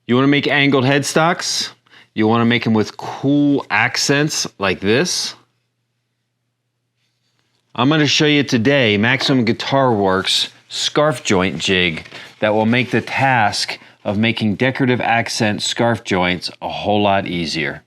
You want to make angled headstocks? You want to make them with cool accents like this? I'm going to show you today Maximum Guitar Works Scarf Joint Jig that will make the task of making decorative accent scarf joints a whole lot easier.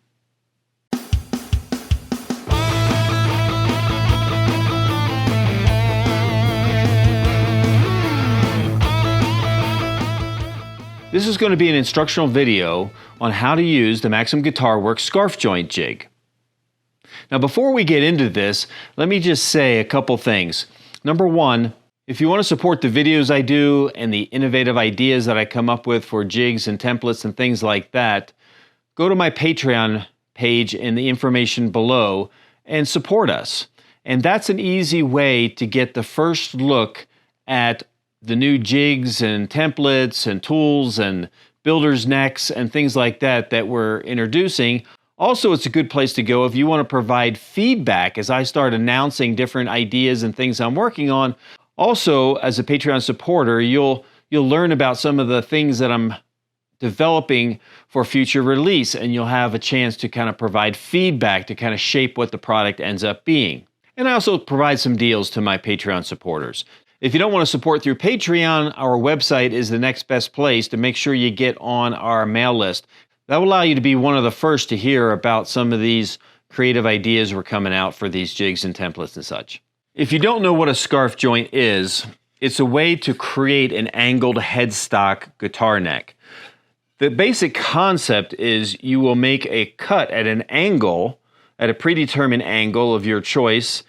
This is going to be an instructional video on how to use the Maximum Guitar Works Scarf Joint Jig. Now before we get into this, let me just say a couple things. Number one, if you want to support the videos I do and the innovative ideas that I come up with for jigs and templates and things like that, go to my Patreon page in the information below and support us. And that's an easy way to get the first look at the new jigs and templates and tools and builders necks and things like that that we're introducing. Also, it's a good place to go if you want to provide feedback as I start announcing different ideas and things I'm working on. Also, as a Patreon supporter, you'll learn about some of the things that I'm developing for future release, and you'll have a chance to kind of provide feedback to kind of shape what the product ends up being. And I also provide some deals to my Patreon supporters. If you don't want to support through Patreon, our website is the next best place to make sure you get on our mail list. That will allow you to be one of the first to hear about some of these creative ideas we're coming out for these jigs and templates and such. If you don't know what a scarf joint is, it's a way to create an angled headstock guitar neck. The basic concept is you will make a cut at an angle, at a predetermined angle of your choice,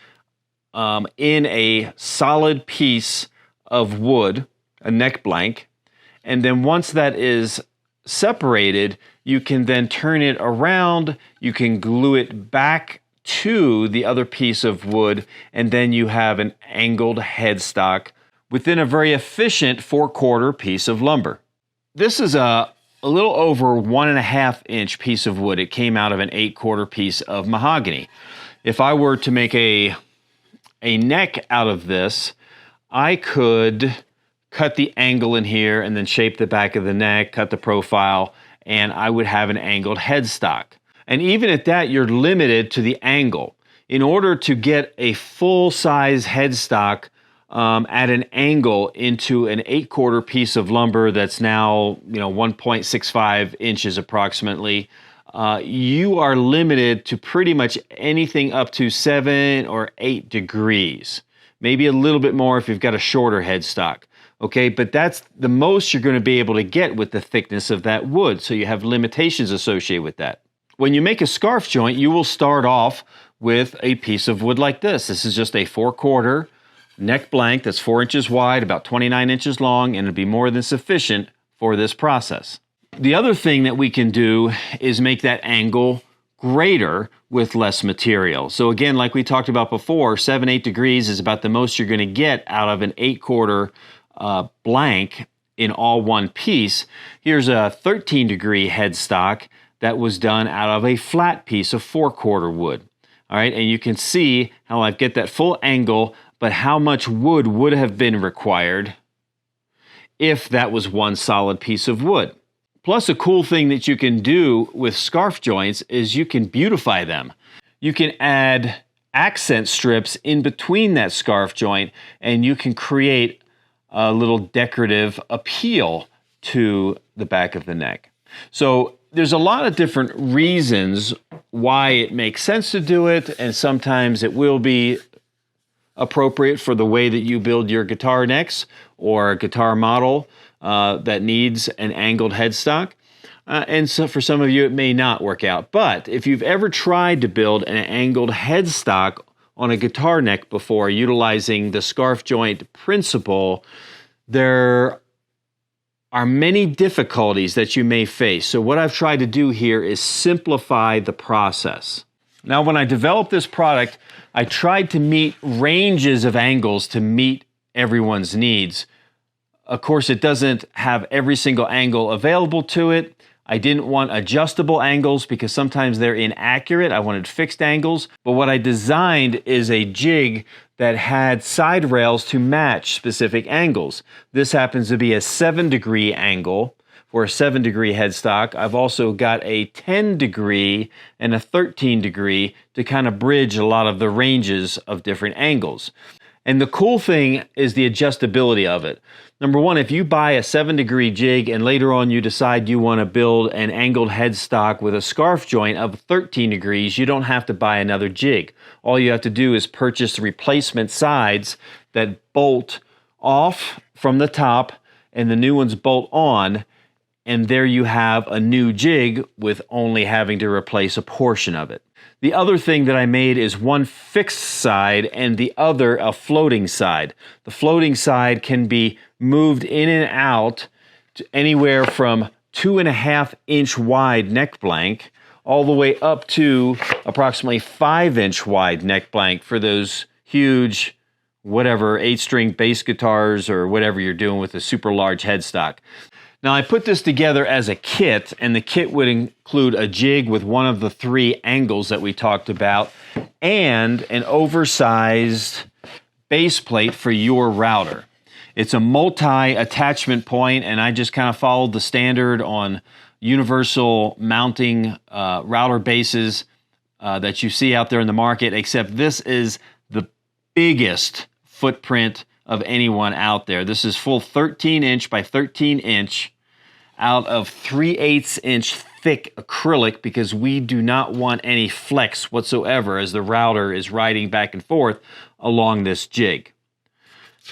in a solid piece of wood, a neck blank, and then once that is separated, you can then turn it around, you can glue it back to the other piece of wood, and then you have an angled headstock within a very efficient 4/4 piece of lumber. This is a little over 1.5 inch piece of wood. It came out of an 8/4 piece of mahogany. If I were to make a neck out of this, I could cut the angle in here and then shape the back of the neck, cut the profile, and I would have an angled headstock. And even at that, you're limited to the angle. In order to get a full-size headstock at an angle into an 8/4 piece of lumber that's now 1.65 inches approximately, you are limited to pretty much anything up to 7 or 8 degrees. Maybe a little bit more if you've got a shorter headstock. Okay, but that's the most you're going to be able to get with the thickness of that wood, so you have limitations associated with that. When you make a scarf joint, you will start off with a piece of wood like this. This is just a 4/4 neck blank that's 4 inches wide, about 29 inches long, and it'll be more than sufficient for this process. The other thing that we can do is make that angle greater with less material. So again, like we talked about before, 7-8 degrees is about the most you're going to get out of an 8/4 blank in all one piece. Here's a 13-degree headstock that was done out of a flat piece of 4/4 wood. All right, and you can see how I get that full angle, but how much wood would have been required if that was one solid piece of wood. Plus, a cool thing that you can do with scarf joints is you can beautify them. You can add accent strips in between that scarf joint, and you can create a little decorative appeal to the back of the neck. So there's a lot of different reasons why it makes sense to do it, and sometimes it will be appropriate for the way that you build your guitar necks or a guitar model that needs an angled headstock. And so for some of you, it may not work out. But if you've ever tried to build an angled headstock on a guitar neck before, utilizing the scarf joint principle, there are many difficulties that you may face. So what I've tried to do here is simplify the process. Now, when I developed this product, I tried to meet ranges of angles to meet everyone's needs. Of course, it doesn't have every single angle available to it. I didn't want adjustable angles because sometimes they're inaccurate. I wanted fixed angles. But what I designed is a jig that had side rails to match specific angles. This happens to be a 7-degree angle for a 7-degree headstock. I've also got a 10-degree and a 13-degree to kind of bridge a lot of the ranges of different angles. And the cool thing is the adjustability of it. Number one, if you buy a 7-degree jig and later on you decide you want to build an angled headstock with a scarf joint of 13 degrees, you don't have to buy another jig. All you have to do is purchase the replacement sides that bolt off from the top and the new ones bolt on, and there you have a new jig with only having to replace a portion of it. The other thing that I made is one fixed side and the other a floating side. The floating side can be moved in and out to anywhere from 2.5-inch wide neck blank all the way up to approximately 5-inch wide neck blank for those huge, whatever, 8-string bass guitars or whatever you're doing with a super large headstock. Now, I put this together as a kit, and the kit would include a jig with one of the 3 angles that we talked about and an oversized base plate for your router. It's a multi-attachment point, and I just kind of followed the standard on universal mounting router bases that you see out there in the market, except this is the biggest footprint of anyone out there. This is full 13-inch by 13-inch out of 3/8-inch thick acrylic because we do not want any flex whatsoever as the router is riding back and forth along this jig.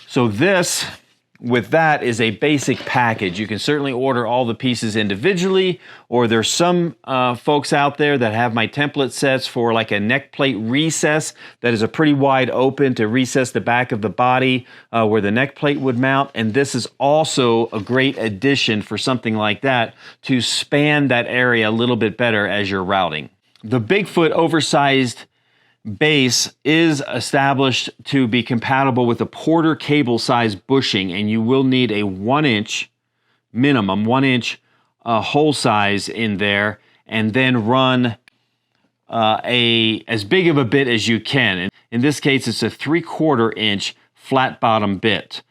So this, with that, is a basic package. You can certainly order all the pieces individually, or there's some folks out there that have my template sets for like a neck plate recess that is a pretty wide open to recess the back of the body where the neck plate would mount. And this is also a great addition for something like that to span that area a little bit better as you're routing. The Bigfoot oversized base is established to be compatible with a Porter cable size bushing, and you will need a 1-inch minimum, 1-inch hole size in there, and then run as big of a bit as you can. And in this case, it's a 3/4-inch flat bottom bit.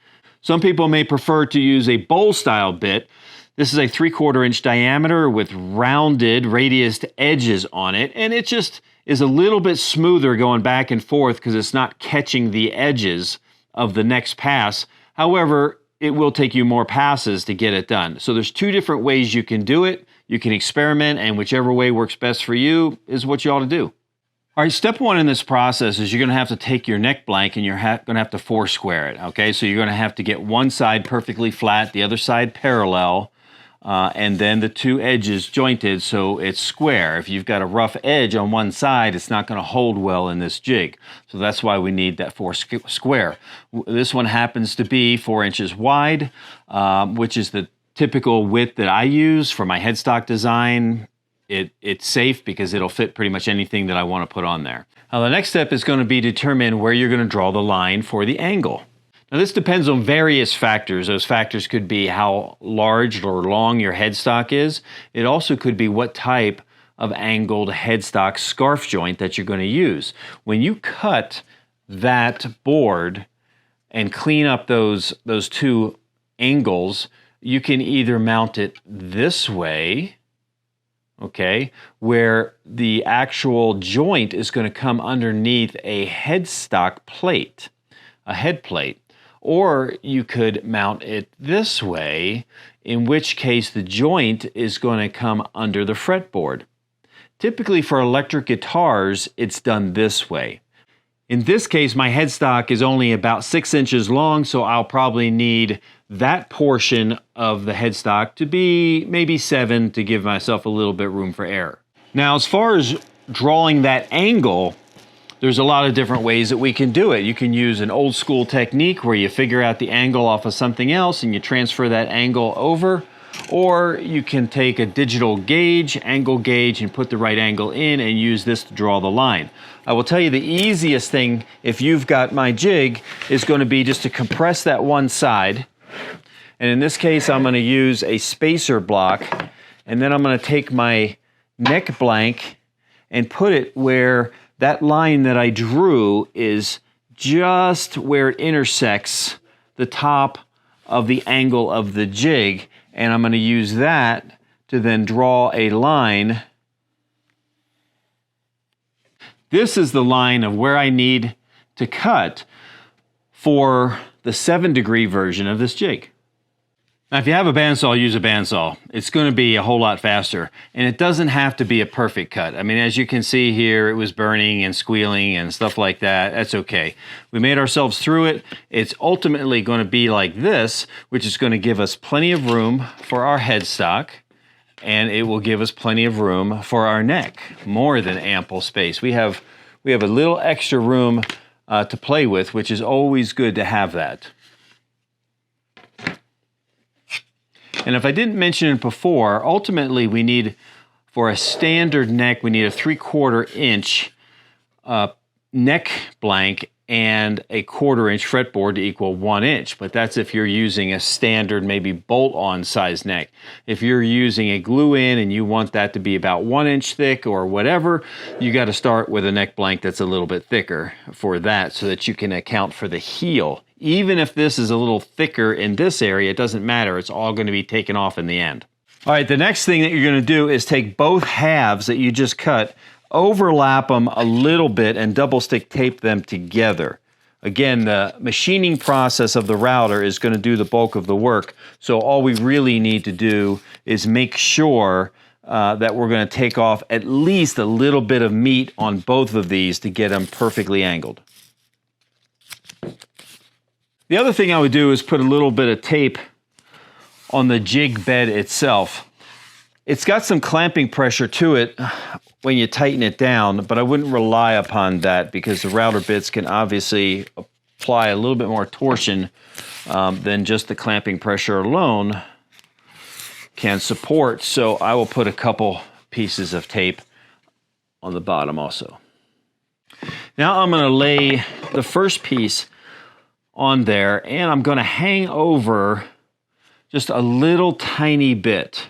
Some people may prefer to use a bowl style bit. This is a 3/4-inch diameter with rounded radiused edges on it, and it just is a little bit smoother going back and forth because it's not catching the edges of the next pass. However, it will take you more passes to get it done. So there's 2 different ways you can do it. You can experiment, and whichever way works best for you is what you ought to do. All right, step 1 in this process is you're going to have to take your neck blank and you're going to have to foursquare it, okay? So you're going to have to get one side perfectly flat, the other side parallel, and then the 2 edges jointed so it's square. If you've got a rough edge on one side, it's not going to hold well in this jig. So that's why we need that square. This one happens to be 4 inches wide, which is the typical width that I use for my headstock design. It's safe because it'll fit pretty much anything that I want to put on there. Now the next step is going to be to determine where you're going to draw the line for the angle. Now this depends on various factors. Those factors could be how large or long your headstock is. It also could be what type of angled headstock scarf joint that you're going to use. When you cut that board and clean up those 2 angles, you can either mount it this way, okay, where the actual joint is going to come underneath a headstock plate, a head plate. Or you could mount it this way, in which case the joint is going to come under the fretboard. Typically for electric guitars, it's done this way. In this case, my headstock is only about 6 inches long, so I'll probably need that portion of the headstock to be maybe 7 to give myself a little bit room for error. Now, as far as drawing that angle, there's a lot of different ways that we can do it. You can use an old school technique where you figure out the angle off of something else and you transfer that angle over, or you can take a digital gauge, angle gauge, and put the right angle in and use this to draw the line. I will tell you the easiest thing, if you've got my jig, is going to be just to compress that one side. And in this case, I'm going to use a spacer block, and then I'm going to take my neck blank and put it where that line that I drew is just where it intersects the top of the angle of the jig, and I'm going to use that to then draw a line. This is the line of where I need to cut for the 7-degree version of this jig. Now, if you have a bandsaw, use a bandsaw. It's going to be a whole lot faster, and it doesn't have to be a perfect cut. I mean, as you can see here, it was burning and squealing and stuff like that. That's okay. We made ourselves through it. It's ultimately going to be like this, which is going to give us plenty of room for our headstock, and it will give us plenty of room for our neck. More than ample space. We have a little extra room to play with, which is always good to have that. And if I didn't mention it before, ultimately we need, for a standard neck, we need a 3/4 inch neck blank and a 1/4 inch fretboard to equal 1 inch. But that's if you're using a standard, maybe bolt-on size neck. If you're using a glue-in and you want that to be about 1 inch thick or whatever, you got to start with a neck blank that's a little bit thicker for that, so that you can account for the heel. Even if this is a little thicker in this area, it doesn't matter. It's all going to be taken off in the end. All right, the next thing that you're going to do is take both halves that you just cut, overlap them a little bit, and double stick tape them together. Again, the machining process of the router is going to do the bulk of the work. So all we really need to do is make sure that we're going to take off at least a little bit of meat on both of these to get them perfectly angled. The other thing I would do is put a little bit of tape on the jig bed itself. It's got some clamping pressure to it when you tighten it down, but I wouldn't rely upon that because the router bits can obviously apply a little bit more torsion than just the clamping pressure alone can support. So I will put a couple pieces of tape on the bottom also. Now I'm going to lay the first piece on there, and I'm going to hang over just a little tiny bit.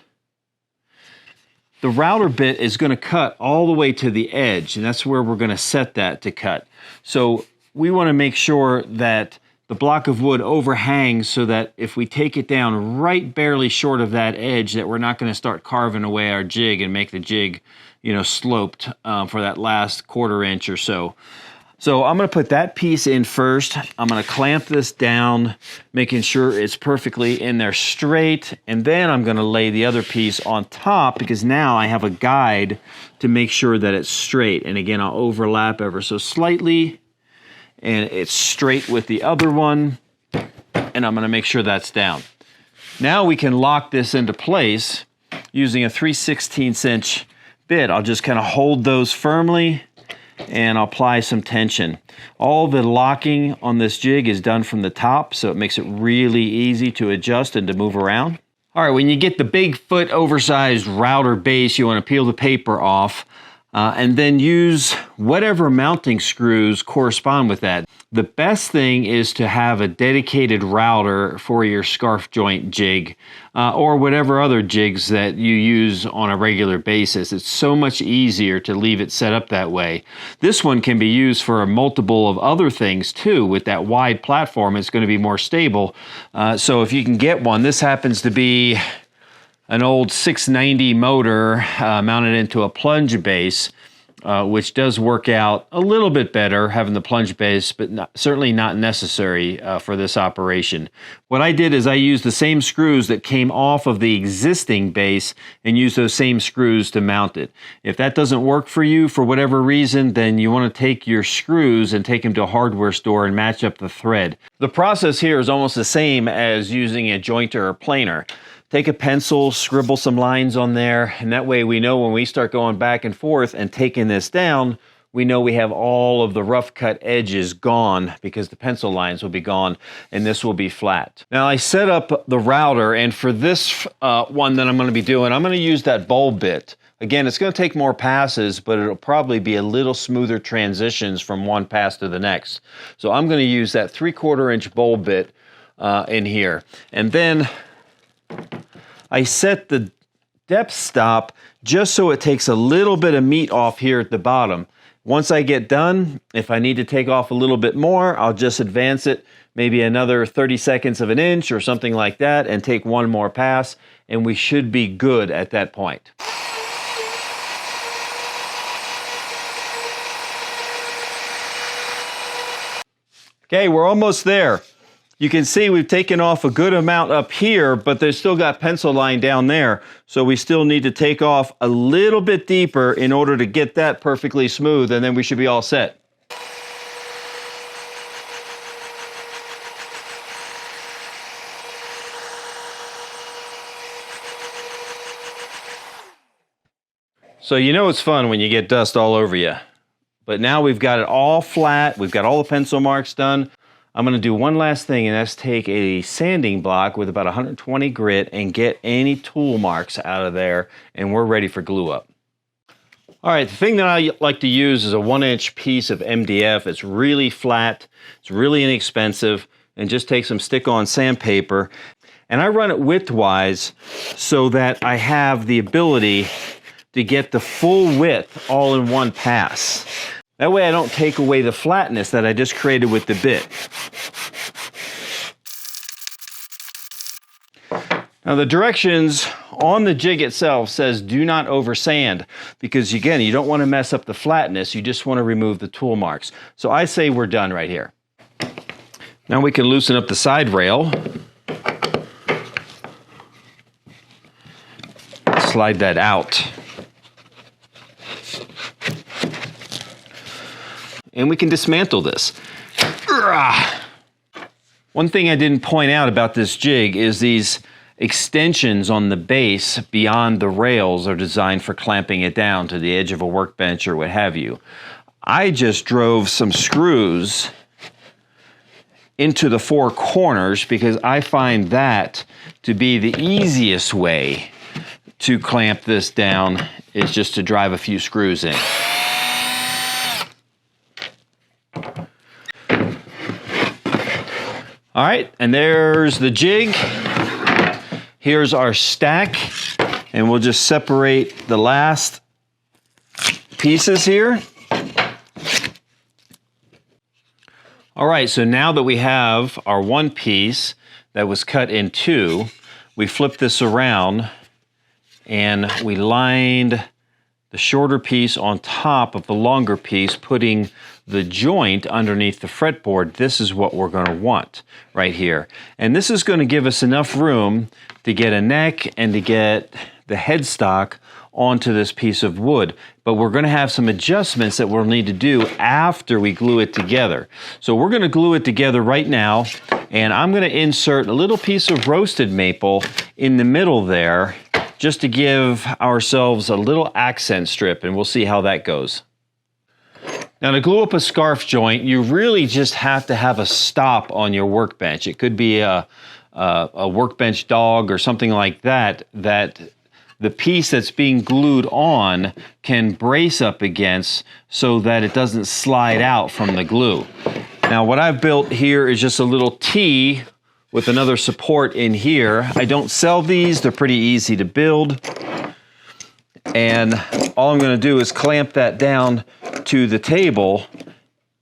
The router bit is going to cut all the way to the edge, and that's where we're going to set that to cut. So we want to make sure that the block of wood overhangs so that if we take it down right barely short of that edge, that we're not going to start carving away our jig and make the jig, sloped for that last 1/4 inch or so. So I'm going to put that piece in first. I'm going to clamp this down, making sure it's perfectly in there straight. And then I'm going to lay the other piece on top because now I have a guide to make sure that it's straight. And again, I'll overlap ever so slightly. And it's straight with the other one. And I'm going to make sure that's down. Now we can lock this into place using a 3/16 inch bit. I'll just kind of hold those firmly and I'll apply some tension. All the locking on this jig is done from the top, so it makes it really easy to adjust and to move around. All right, when you get the big foot oversized router base, you want to peel the paper off and then use whatever mounting screws correspond with that. The best thing is to have a dedicated router for your scarf joint jig or whatever other jigs that you use on a regular basis. It's so much easier to leave it set up that way. This one can be used for a multiple of other things too. With that wide platform, it's going to be more stable. So if you can get one, this happens to be an old 690 motor mounted into a plunge base, which does work out a little bit better having the plunge base, but certainly not necessary for this operation. What I did is I used the same screws that came off of the existing base and used those same screws to mount it. If that doesn't work for you for whatever reason, then you want to take your screws and take them to a hardware store and match up the thread. The process here is almost the same as using a jointer or planer. Take a pencil, scribble some lines on there, and that way we know when we start going back and forth and taking this down, we know we have all of the rough cut edges gone because the pencil lines will be gone and this will be flat. Now I set up the router, and for this one that I'm going to be doing, I'm going to use that bulb bit. Again, it's going to take more passes, but it'll probably be a little smoother transitions from one pass to the next. So I'm going to use that 3/4 inch bulb bit in here. And then I set the depth stop just so it takes a little bit of meat off here at the bottom. Once I get done, if I need to take off a little bit more, I'll just advance it maybe another 30 seconds of an inch or something like that and take one more pass, and we should be good at that point. Okay, we're almost there. You can see we've taken off a good amount up here, but there's still got pencil line down there. So we still need to take off a little bit deeper in order to get that perfectly smooth, and then we should be all set. So you know it's fun when you get dust all over you. But now we've got it all flat, we've got all the pencil marks done. I'm going to do one last thing, and that's take a sanding block with about 120 grit and get any tool marks out of there, and we're ready for glue up. All right, the thing that I like to use is a 1-inch piece of MDF. It's really flat, it's really inexpensive, and just take some stick-on sandpaper. And I run it widthwise so that I have the ability to get the full width all in one pass. That way I don't take away the flatness that I just created with the bit. Now the directions on the jig itself says do not over sand, because again, you don't want to mess up the flatness, you just want to remove the tool marks. So I say we're done right here. Now we can loosen up the side rail. Slide that out. And we can dismantle this. One thing I didn't point out about this jig is these extensions on the base beyond the rails are designed for clamping it down to the edge of a workbench or what have you. I just drove some screws into the 4 corners because I find that to be the easiest way to clamp this down, is just to drive a few screws in. All right, and there's the jig. Here's our stack, and we'll just separate the last pieces here. All right, so now that we have our one piece that was cut in 2, we flip this around and we lined the shorter piece on top of the longer piece, putting the joint underneath the fretboard. This is what we're going to want right here. And this is going to give us enough room to get a neck and to get the headstock onto this piece of wood. But we're going to have some adjustments that we'll need to do after we glue it together. So we're going to glue it together right now, and I'm going to insert a little piece of roasted maple in the middle there, just to give ourselves a little accent strip, and we'll see how that goes. Now, to glue up a scarf joint, you really just have to have a stop on your workbench. It could be a workbench dog or something like that, that the piece that's being glued on can brace up against so that it doesn't slide out from the glue. Now, what I've built here is just a little T with another support in here. I don't sell these, they're pretty easy to build. And all I'm going to do is clamp that down to the table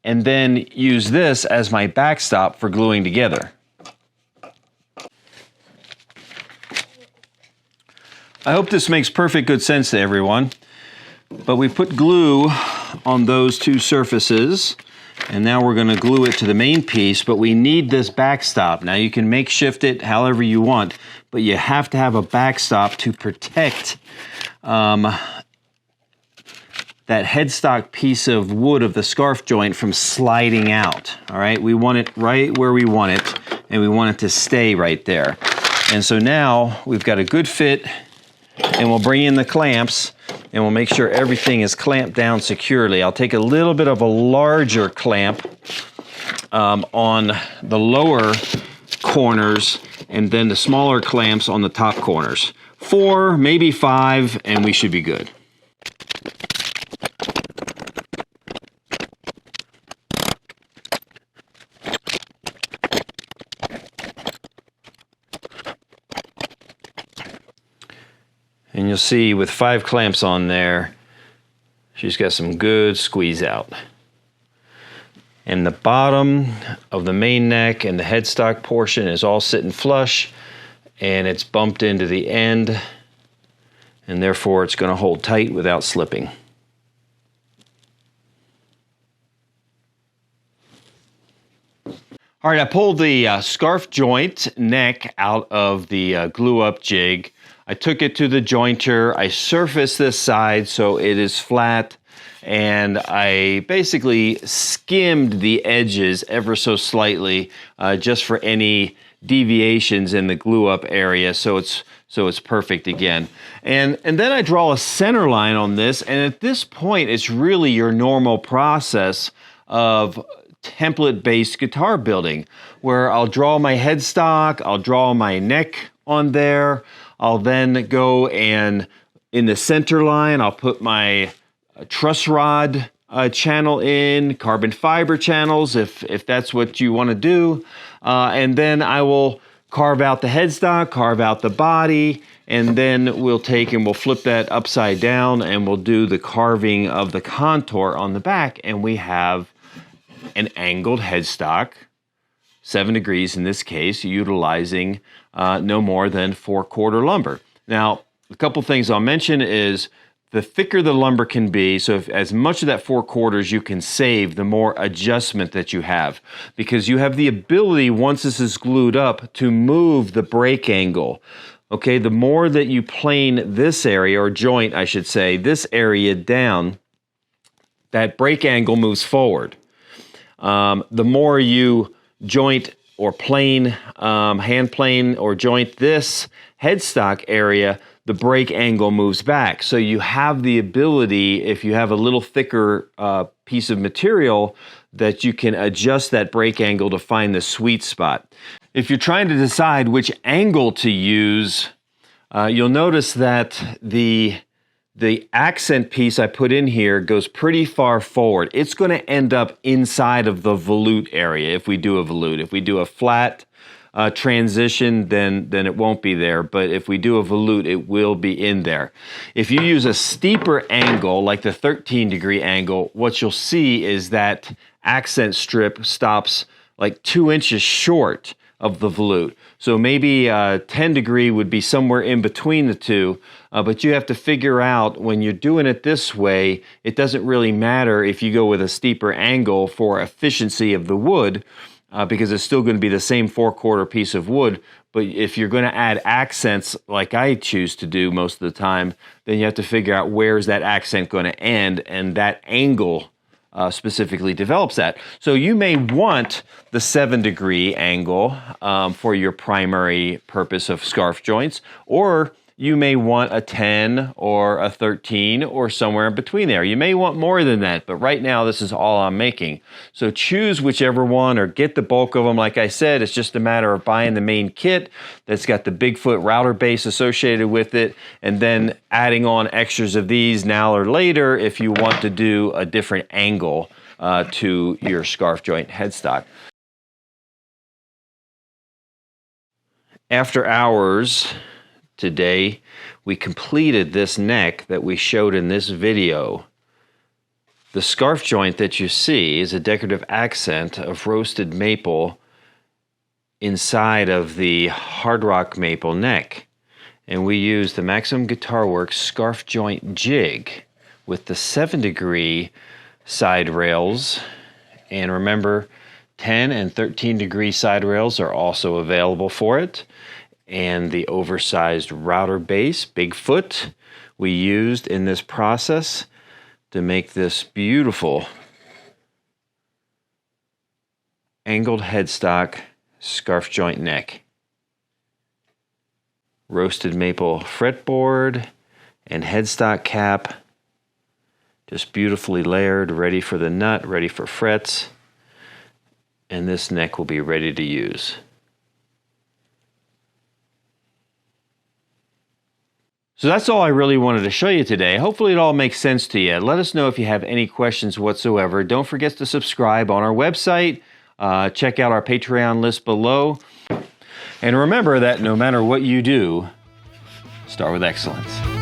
and then use this as my backstop for gluing together. I hope this makes perfect good sense to everyone. But we put glue on those 2 surfaces, and now we're going to glue it to the main piece, but we need this backstop. Now you can makeshift it however you want, but you have to have a backstop to protect that headstock piece of wood of the scarf joint from sliding out. All right, we want it right where we want it, and we want it to stay right there. And so now we've got a good fit, and we'll bring in the clamps, and we'll make sure everything is clamped down securely. I'll take a little bit of a larger clamp on the lower corners, and then the smaller clamps on the top corners. 4, maybe 5, and we should be good. And you'll see with 5 clamps on there, she's got some good squeeze out. And the bottom of the main neck and the headstock portion is all sitting flush. and it's bumped into the end, and therefore it's going to hold tight without slipping. All right, I pulled the scarf joint neck out of the glue-up jig. I took it to the jointer. I surfaced this side so it is flat, and I basically skimmed the edges ever so slightly just for any deviations in the glue-up area, so it's perfect again. And then I draw a center line on this, and at this point, it's really your normal process of template-based guitar building, where I'll draw my headstock, I'll draw my neck on there, I'll then go and in the center line, I'll put my truss rod channel in, carbon fiber channels if that's what you want to do, and then I will carve out the headstock, carve out the body, and then we'll take and we'll flip that upside down and we'll do the carving of the contour on the back, and we have an angled headstock, 7 degrees in this case, utilizing no more than 4/4 lumber. Now, a couple things I'll mention is the thicker the lumber can be, so if as much of that 4/4 you can save, the more adjustment that you have, because you have the ability, once this is glued up, to move the break angle. Okay, the more that you plane this area, or joint I should say, this area down, that break angle moves forward. The more you joint or plane, hand plane or joint this headstock area, the break angle moves back. So you have the ability, if you have a little thicker piece of material, that you can adjust that break angle to find the sweet spot. If you're trying to decide which angle to use, you'll notice that the accent piece I put in here goes pretty far forward. It's going to end up inside of the volute area if we do a volute. If we do a flat transition, then it won't be there. But if we do a volute, it will be in there. If you use a steeper angle, like the 13-degree angle, what you'll see is that accent strip stops like 2 inches short of the volute. So maybe 10-degree would be somewhere in between the two, but you have to figure out, when you're doing it this way, it doesn't really matter if you go with a steeper angle for efficiency of the wood, because it's still going to be the same 4/4 piece of wood. But if you're going to add accents, like I choose to do most of the time, then you have to figure out where's that accent going to end, and that angle specifically develops that. So you may want the 7-degree angle for your primary purpose of scarf joints, or you may want a 10 or a 13 or somewhere in between there. You may want more than that, but right now this is all I'm making. So choose whichever one or get the bulk of them. Like I said, it's just a matter of buying the main kit that's got the Bigfoot router base associated with it, and then adding on extras of these now or later if you want to do a different angle to your scarf joint headstock. After hours today, we completed this neck that we showed in this video. The scarf joint that you see is a decorative accent of roasted maple inside of the hard rock maple neck. And we used the Maximum Guitar Works Scarf Joint Jig with the 7-degree side rails. And remember, 10 and 13-degree side rails are also available for it. And the oversized router base, Bigfoot, we used in this process to make this beautiful angled headstock scarf joint neck. Roasted maple fretboard and headstock cap, just beautifully layered, ready for the nut, ready for frets, and this neck will be ready to use. So that's all I really wanted to show you today. Hopefully it all makes sense to you. Let us know if you have any questions whatsoever. Don't forget to subscribe on our website. Check out our Patreon list below. And remember that no matter what you do, start with excellence.